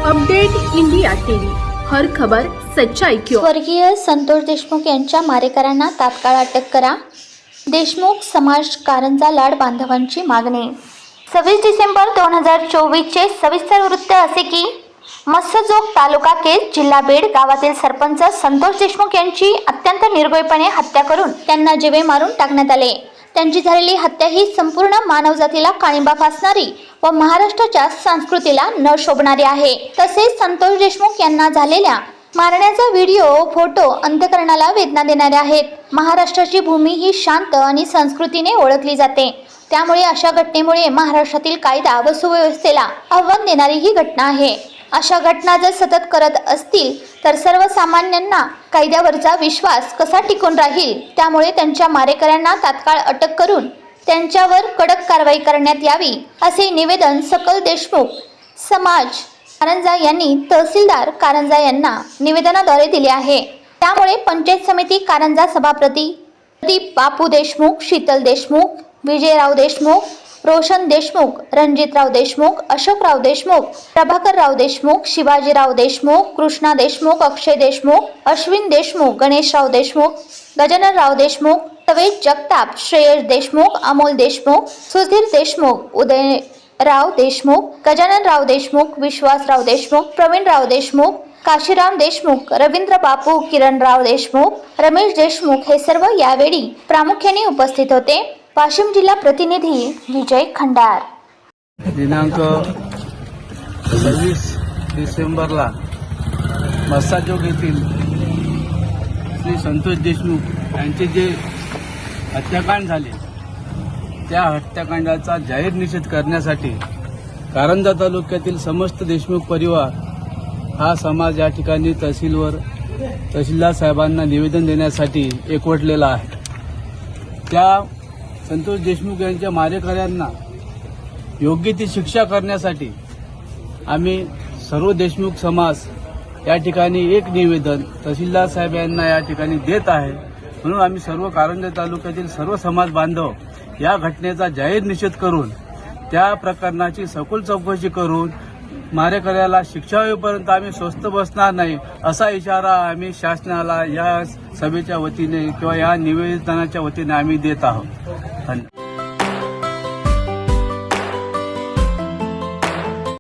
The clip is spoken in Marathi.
अपडेट इंडिया टीव्ही, हर खबर सच्चाई की ओर। स्वर्गीय संतोष देशमुख यांच्या मारेकऱ्यांना तात्काळ अटक करा। देशमुख समाज कारंजा लाड बांधवांची मागणी। 26 डिसेंबर 2024 चे सविस्तर वृत्त असे की मस्सजोग तालुका केज जिल्हा बीड गावातील सरपंच संतोष देशमुख यांची अत्यंत निर्भयपणे हत्या करून त्यांना जीवे मारून टाकण्यात आले। त्यांची झालेली हत्या ही संपूर्ण मानवजातीला काळिंबा फासणारी व महाराष्ट्राच्या संस्कृतीला न शोभणारी आहे। तसेच संतोष देशमुख यांना झालेल्या मारण्याचा व्हिडिओ फोटो अंतःकरणाला वेदना देणारे आहेत। महाराष्ट्राची भूमी ही शांत आणि संस्कृतीने ओळखली जाते, त्यामुळे अशा घटनेमुळे महाराष्ट्रातील कायदा व सुव्यवस्थेला आव्हान देणारी ही घटना आहे। अशा घटना जर सतत करत असतील तर सर्वसामान्यांना कायद्यावरचा विश्वास कसा टिकून राहील। त्यामुळे त्यांच्या मारेकऱ्यांना तात्काळ अटक करून त्यांच्यावर कडक कारवाई करण्यात यावी असे निवेदन सकल देशमुख समाज कारंजा यांनी तहसीलदार कारंजा यांना निवेदनाद्वारे दिले आहे। त्यामुळे पंचायत समिती कारंजा सभापती प्रदीप बापू देशमुख, शीतल देशमुख, विजयराव देशमुख, रोशन देशमुख, रणजितराव देशमुख, अशोकराव देशमुख, प्रभाकरराव देशमुख, शिवाजीराव देशमुख, कृष्णा देशमुख, अक्षय देशमुख, अश्विन देशमुख, गणेशराव देशमुख, गजाननराव देशमुख, तवेज जगताप, श्रेयस देशमुख, अमोल देशमुख, सुधीर देशमुख, उदयराव देशमुख, गजाननराव देशमुख, विश्वासराव देशमुख, प्रवीणराव देशमुख, काशीराम देशमुख, रवींद्र बापू, किरणराव देशमुख, रमेश देशमुख हे सर्व यावेळी प्रामुख्याने उपस्थित होते। वाशिम जिल्हा प्रतिनिधी विजय खंडार। दिनांक 26 डिसेंबरला मस्साजोग येथील श्री संतोष देशमुख यांचे जे हत्याकांड झाले त्या हत्याकांडाचा जाहीर निषेध करण्यासाठी कारंजा तालुक्यातील समस्त देशमुख परिवार हा समाज या ठिकाणी तहसीलदार साहेबांना निवेदन देण्यासाठी एकवटलेला आहे। त्या संतोष देशमुख यांच्या मारेकऱ्यांना योग्य ती शिक्षा करण्यासाठी आम्ही सर्व देशमुख समाज या ठिकाणी एक निवेदन तहसीलदार साहेब यांना या ठिकाणी देत आहे। म्हणून आम्ही सर्व कारंजा तालुक्यातील सर्व समाज बांधव या घटनेचा जाहीर निषेध करून त्या प्रकरणाची सखोल चौकशी करून मारेकऱ्याला शिक्षा होईपर्यंत आम्ही स्वस्थ बसणार नाही असा इशारा आम्ही शासनाला या सभेच्या वतीने किंवा या निवेदनाच्या वतीने आम्ही देत आहोत। धन्यवाद।